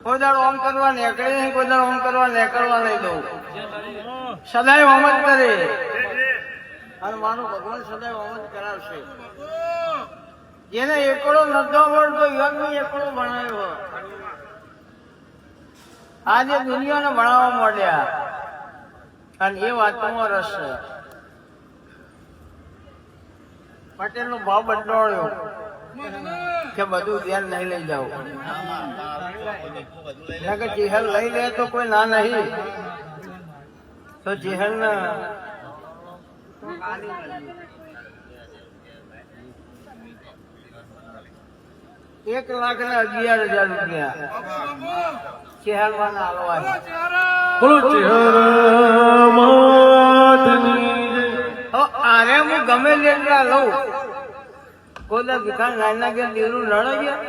કોઈ દાડો ઓમ કરવા નીકળે નહીં, કોઈ દાડો ઓમ કરવા નીકળવા નહીં દઉં. સદાય ઓમ જ કરે અને મારું ભગવાન સદાય ઓમ જ કરાવશે. જેને એકડો નતો મળતો યોગની એકડો ભણાવ્યો. આજે દુનિયાને ભણાવવા માંડ્યા અને એ વાતોમાં રસ છે. પટેલ નો ભાવ બદલાયો કે બધું ધ્યાન નહીં લઈ જાવ. ચહેલ લઈ લે તો કોઈ ના નહીં, તો ચહેલ ને 1,11,000 રૂપિયા ચહેલમાં ના આવવા. આરે હું ગમે એટલા લઉં, કોઈ ભીખાન નાના ગયા દીરું લડાઈ ગયા.